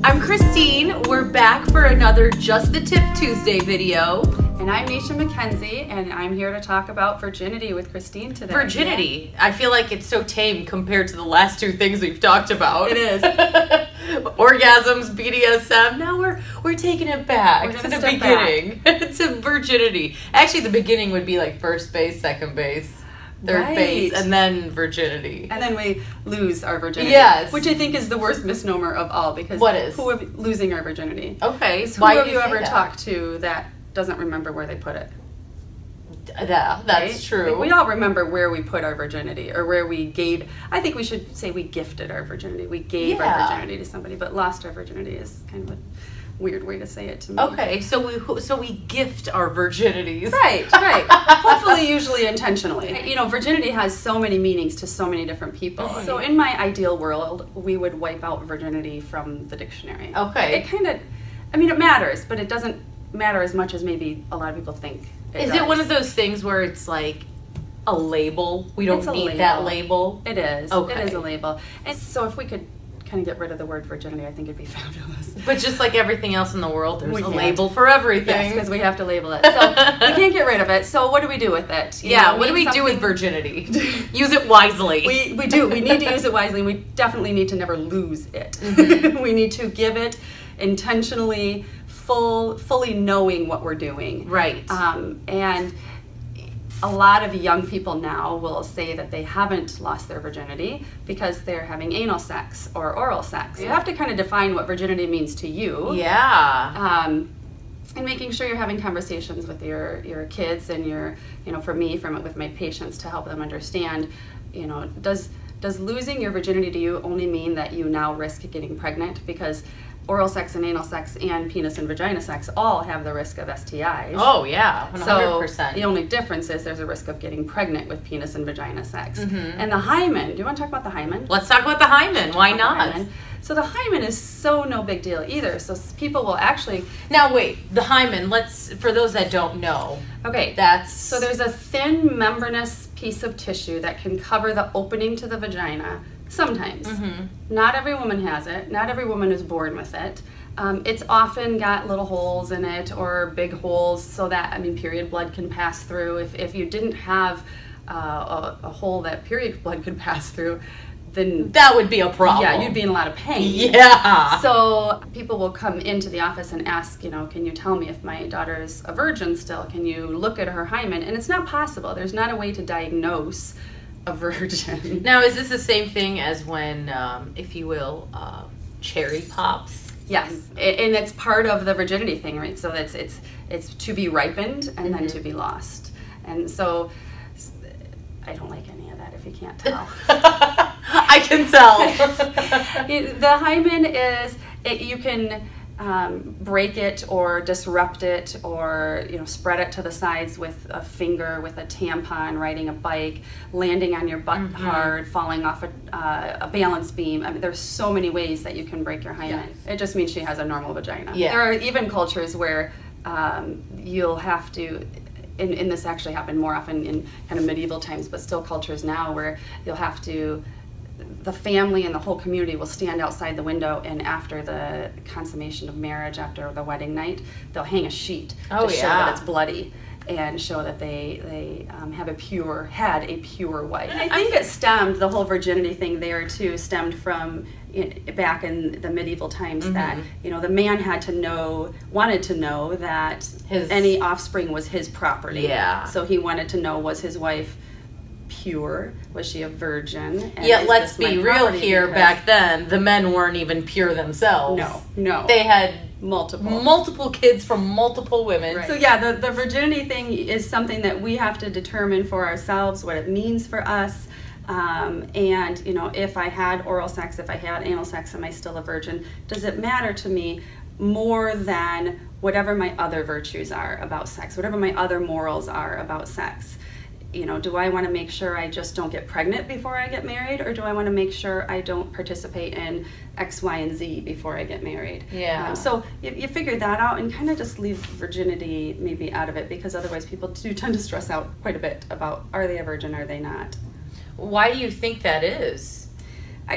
I'm Christine. We're back for another Just the Tip Tuesday video. And I'm Nisha McKenzie, and I'm here to talk about virginity with Christine today. Virginity. Yeah. I feel like it's so tame compared to the last two things we've talked about. It is. Orgasms, BDSM. Now we're taking it back to the beginning. To virginity. Actually, the beginning would be like first base, second base, third base, and then virginity. And then we lose our virginity. Yes. Which I think is the worst misnomer of all, because what is? Who are losing our virginity? Okay. Who have you ever talked to that doesn't remember where they put it? Yeah, that's right? true. Like, we all remember where we put our virginity, or where we gave. I think we should say we gifted our virginity. We gave our virginity to somebody, but lost our virginity is kind of a weird way to say it to me. Okay, so we gift our virginities. Right. Hopefully, usually intentionally. You know, virginity has so many meanings to so many different people. Mm-hmm. So in my ideal world, we would wipe out virginity from the dictionary. Okay. It kind of, I mean, it matters, but it doesn't matter as much as maybe a lot of people think. Is it one of those things where it's like a label? We don't need that label? It is. Okay. It is a label. And so if we could kind of get rid of the word virginity, I think it'd be fabulous. But just like everything else in the world, there's a label for everything. Yes, because we have to label it. So we can't get rid of it. So what do we do with it? What do we do with virginity? Use it wisely. We do. We need to use it wisely. We definitely need to never lose it. Mm-hmm. We need to give it intentionally, fully knowing what we're doing. Right. And a lot of young people now will say that they haven't lost their virginity because they're having anal sex or oral sex. You have to kind of define what virginity means to you. Yeah. And making sure you're having conversations with your kids and for me, with my patients, to help them understand, does losing your virginity to you only mean that you now risk getting pregnant? Because oral sex and anal sex and penis and vagina sex all have the risk of STIs. Oh, yeah, 100%. So the only difference is there's a risk of getting pregnant with penis and vagina sex. Mm-hmm. And the hymen, do you want to talk about the hymen? Let's talk about the hymen. Why not? So the hymen is so no big deal either. So people will actually... Now wait, the hymen, for those that don't know. Okay. So there's a thin membranous piece of tissue that can cover the opening to the vagina. Sometimes. Mm-hmm. Not every woman has it. Not every woman is born with it. It's often got little holes in it or big holes so that, period blood can pass through. If you didn't have a hole that period blood could pass through, then that would be a problem. Yeah, you'd be in a lot of pain. Yeah. So people will come into the office and ask, can you tell me if my daughter's a virgin still? Can you look at her hymen? And it's not possible. There's not a way to diagnose a virgin. Now, is this the same thing as when, if you will, cherry pops? Yes, and it's part of the virginity thing, right? So it's to be ripened and then to be lost. And so I don't like any of that, if you can't tell. I can tell. The hymen is, you can break it or disrupt it or spread it to the sides with a finger, with a tampon, riding a bike, landing on your butt hard, falling off a balance beam. There's so many ways that you can break your hymen. Yes. It just means she has a normal vagina. Yeah. There are even cultures where you'll have to, and this actually happened more often in kind of medieval times, but still cultures now, where you'll have to, the family and the whole community will stand outside the window, and after the consummation of marriage, after the wedding night, they'll hang a sheet to show that it's bloody and show that they had a pure wife. And I think it stemmed, the whole virginity thing there too, stemmed from back in the medieval times, that the man wanted to know that any offspring was his property. Yeah. So he wanted to know, was his wife pure? Was she a virgin? And yet let's be real here, back then the men weren't even pure themselves. No. They had multiple kids from multiple women. Right. So yeah, the virginity thing is something that we have to determine for ourselves, what it means for us. And if I had oral sex, if I had anal sex, am I still a virgin? Does it matter to me more than whatever my other virtues are about sex, whatever my other morals are about sex? Do I want to make sure I just don't get pregnant before I get married, or do I want to make sure I don't participate in X, Y, and Z before I get married? Yeah. So you figure that out and kind of just leave virginity maybe out of it, because otherwise people do tend to stress out quite a bit about, are they a virgin, are they not? Why do you think that is?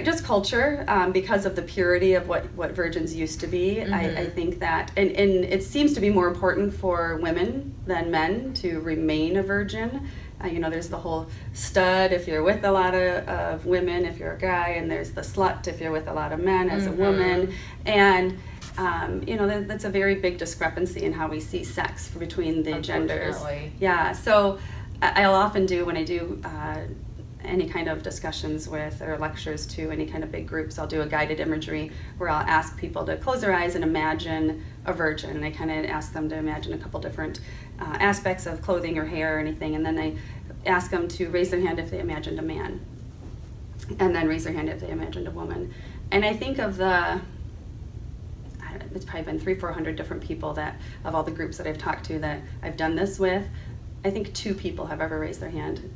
Just culture, because of the purity of what virgins used to be. I think that, and it seems to be more important for women than men to remain a virgin. There's the whole stud if you're with a lot of women, if you're a guy, and there's the slut if you're with a lot of men as a woman. And, that's a very big discrepancy in how we see sex between the genders. Yeah, so I'll often do, when I do any kind of discussions with, or lectures to any kind of big groups, I'll do a guided imagery where I'll ask people to close their eyes and imagine a virgin. And I kind of ask them to imagine a couple different aspects of clothing or hair or anything, and then I ask them to raise their hand if they imagined a man, and then raise their hand if they imagined a woman. And I think of it's probably been 300-400 different people that, of all the groups that I've talked to that I've done this with, I think 2 people have ever raised their hand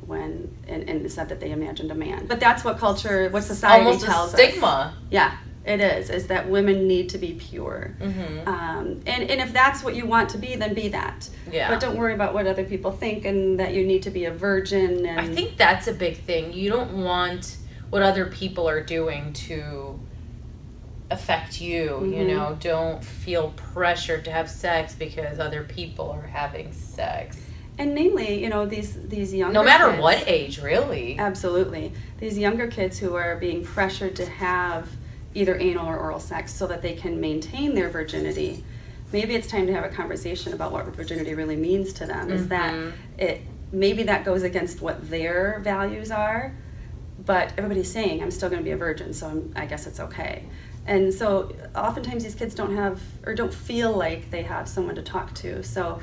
and said that they imagined a man. But that's what culture, what society almost tells us. Almost a stigma. Yeah, it is that women need to be pure. And if that's what you want to be, then be that. Yeah. But don't worry about what other people think and that you need to be a virgin. And I think that's a big thing. You don't want what other people are doing to affect you. Don't feel pressured to have sex because other people are having sex. And namely, these younger no matter kids, what age, really. Absolutely. These younger kids who are being pressured to have either anal or oral sex so that they can maintain their virginity. Maybe it's time to have a conversation about what virginity really means to them. Is that maybe that goes against what their values are, but everybody's saying, I'm still going to be a virgin, so I guess it's okay. And so oftentimes these kids don't have, or don't feel like they have someone to talk to. So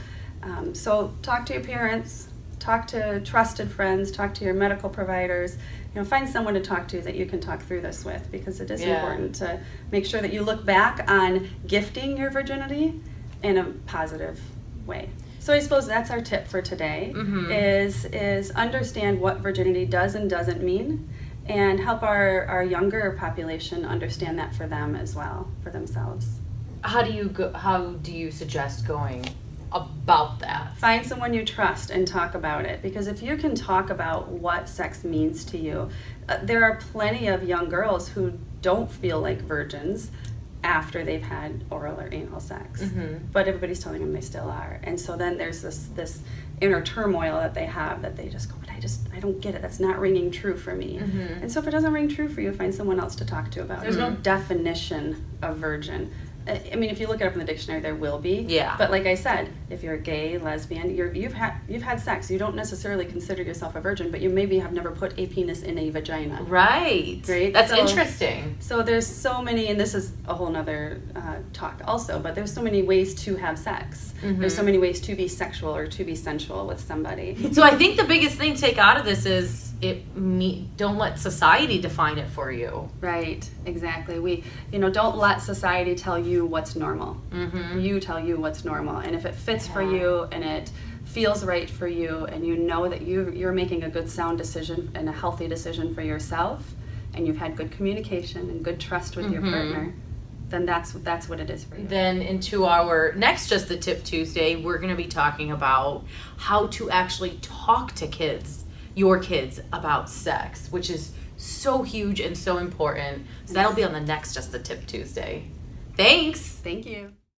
talk to your parents, talk to trusted friends, talk to your medical providers, find someone to talk to that you can talk through this with, because it is important to make sure that you look back on gifting your virginity in a positive way. So I suppose that's our tip for today, is understand what virginity does and doesn't mean, and help our younger population understand that for them as well, for themselves. How do you suggest going about that? Find someone you trust and talk about it, because if you can talk about what sex means to you, there are plenty of young girls who don't feel like virgins after they've had oral or anal sex, but everybody's telling them they still are. And so then there's this inner turmoil that they have, that they just go, but I don't get it, that's not ringing true for me. And so if it doesn't ring true for you, find someone else to talk to about it. There's no definition of virgin. I mean, if you look it up in the dictionary, there will be. Yeah. But like I said, if you're gay, lesbian, you've had sex. You don't necessarily consider yourself a virgin, but you maybe have never put a penis in a vagina. Right. That's interesting. So there's so many, and this is a whole nother talk also, but there's so many ways to have sex. There's so many ways to be sexual or to be sensual with somebody. So I think the biggest thing to take out of this is don't let society define it for you. Right, exactly. Don't let society tell you what's normal. You tell you what's normal, and if it fits for you and it feels right for you, and you know that you're making a good sound decision and a healthy decision for yourself, and you've had good communication and good trust with your partner, then that's what it is for you. Then into our next Just the Tip Tuesday, we're going to be talking about how to actually talk to your kids about sex, which is so huge and so important. So that'll be on the next Just the Tip Tuesday. Thanks. Thank you.